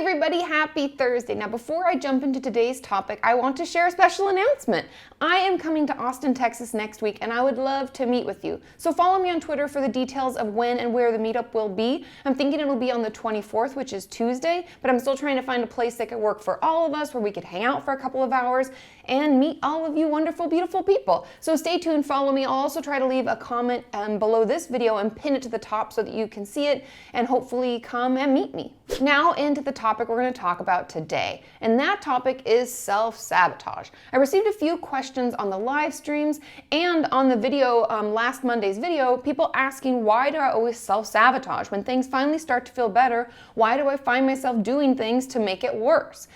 everybody, happy Thursday. Now before I jump into today's topic, I want to share a special announcement. I am coming to Austin, Texas next week and I would love to meet with you. So follow me on Twitter for the details of when and where the meetup will be. I'm thinking it'll be on the 24th, which is Tuesday, but I'm still trying to find a place that could work for all of us where we could hang out for a couple of hours and meet all of you wonderful, beautiful people. So stay tuned, follow me. I'll also try to leave a comment below this video and pin it to the top so that you can see it and hopefully come and meet me. Now into the topic we're going to talk about today, and that topic is self-sabotage. I received a few questions on the live streams and on the video, last Monday's video, people asking why do I always self-sabotage? When things finally start to feel better, why do I find myself doing things to make it worse?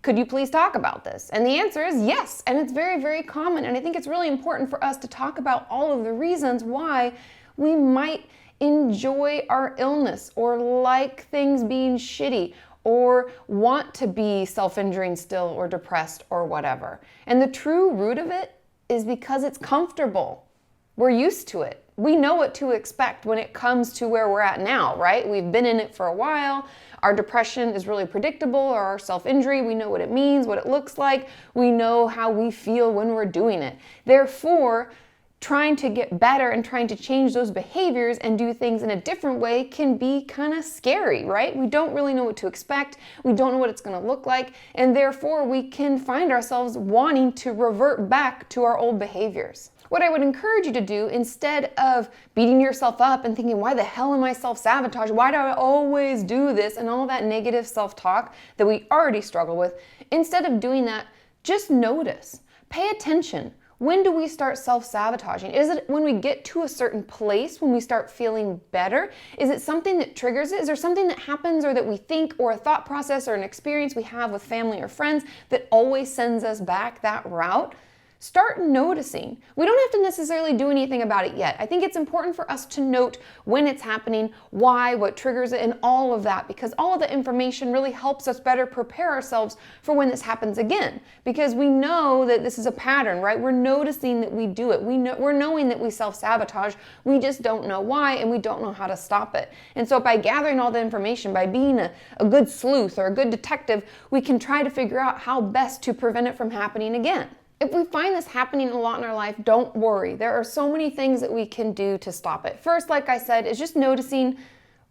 Could you please talk about this? And the answer is yes, and it's very, very common, and I think it's really important for us to talk about all of the reasons why we might enjoy our illness or like things being shitty or want to be self-injuring still or depressed or whatever. And the true root of it is because it's comfortable. We're used to it. We know what to expect when it comes to where we're at now, right? We've been in it for a while. Our depression is really predictable, or our self-injury, we know what it means, what it looks like. We know how we feel when we're doing it. Therefore, trying to get better and trying to change those behaviors and do things in a different way can be kind of scary, right? We don't really know what to expect. We don't know what it's going to look like. And therefore, we can find ourselves wanting to revert back to our old behaviors. What I would encourage you to do, instead of beating yourself up and thinking, why the hell am I self-sabotage? Why do I always do this? And all that negative self-talk that we already struggle with, instead of doing that, just notice. Pay attention. When do we start self-sabotaging? Is it when we get to a certain place, when we start feeling better? Is it something that triggers it? Is there something that happens or that we think, or a thought process or an experience we have with family or friends that always sends us back that route? Start noticing. We don't have to necessarily do anything about it yet. I think it's important for us to note when it's happening, why, what triggers it, and all of that, because all of the information really helps us better prepare ourselves for when this happens again. Because we know that this is a pattern, right? We're noticing that we do it. We're knowing that we self-sabotage. We just don't know why, and we don't know how to stop it. And so by gathering all the information, by being a good sleuth or a good detective, we can try to figure out how best to prevent it from happening again. If we find this happening a lot in our life, don't worry. There are so many things that we can do to stop it. First, like I said, is just noticing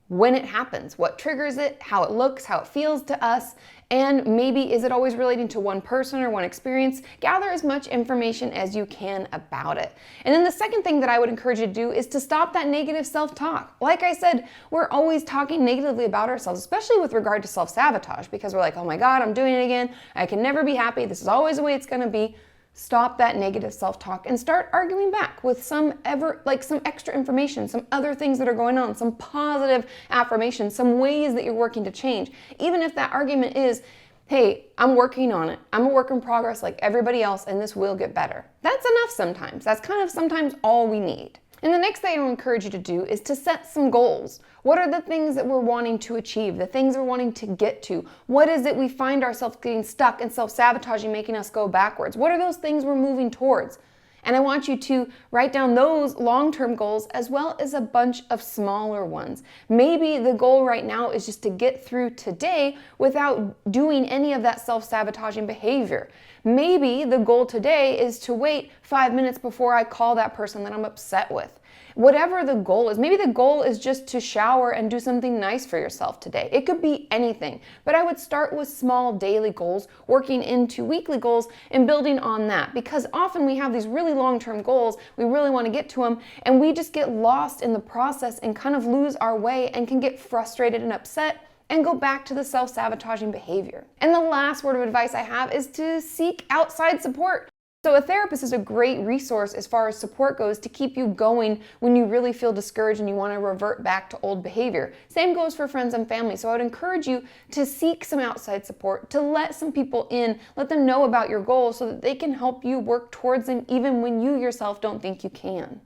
when it happens, what triggers it, how it looks, how it feels to us, and maybe is it always relating to one person or one experience? Gather as much information as you can about it. And then the second thing that I would encourage you to do is to stop that negative self-talk. Like I said, we're always talking negatively about ourselves, especially with regard to self-sabotage, because we're like, oh my God, I'm doing it again. I can never be happy. This is always the way it's gonna be. Stop that negative self-talk and start arguing back with some extra information, some other things that are going on, some positive affirmations, some ways that you're working to change. Even if that argument is, hey, I'm working on it. I'm a work in progress like everybody else, and this will get better. That's enough sometimes. That's kind of sometimes all we need. And the next thing I would encourage you to do is to set some goals. What are the things that we're wanting to achieve, the things we're wanting to get to? What is it we find ourselves getting stuck and self-sabotaging, making us go backwards? What are those things we're moving towards? And I want you to write down those long-term goals as well as a bunch of smaller ones. Maybe the goal right now is just to get through today without doing any of that self-sabotaging behavior. Maybe the goal today is to wait 5 minutes before I call that person that I'm upset with. Whatever the goal is, maybe the goal is just to shower and do something nice for yourself today. It could be anything, but I would start with small daily goals, working into weekly goals and building on that, because often we have these really long-term goals, we really want to get to them, and we just get lost in the process and kind of lose our way and can get frustrated and upset and go back to the self-sabotaging behavior. And the last word of advice I have is to seek outside support. So a therapist is a great resource as far as support goes to keep you going when you really feel discouraged and you want to revert back to old behavior. Same goes for friends and family. So I would encourage you to seek some outside support, to let some people in, let them know about your goals so that they can help you work towards them even when you yourself don't think you can.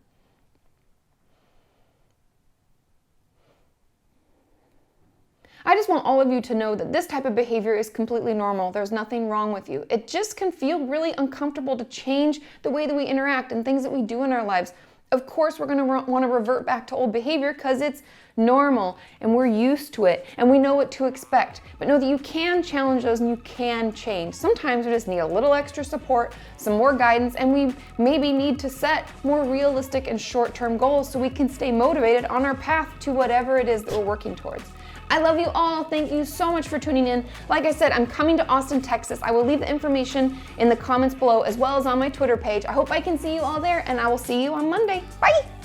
I just want all of you to know that this type of behavior is completely normal. There's nothing wrong with you. It just can feel really uncomfortable to change the way that we interact and things that we do in our lives. Of course, we're going to want to revert back to old behavior because it's normal, and we're used to it, and we know what to expect. But know that you can challenge those and you can change. Sometimes we just need a little extra support, some more guidance, and we maybe need to set more realistic and short-term goals so we can stay motivated on our path to whatever it is that we're working towards. I love you all. Thank you so much for tuning in. Like I said, I'm coming to Austin, Texas. I will leave the information in the comments below as well as on my Twitter page. I hope I can see you all there, and I will see you on Monday. Bye!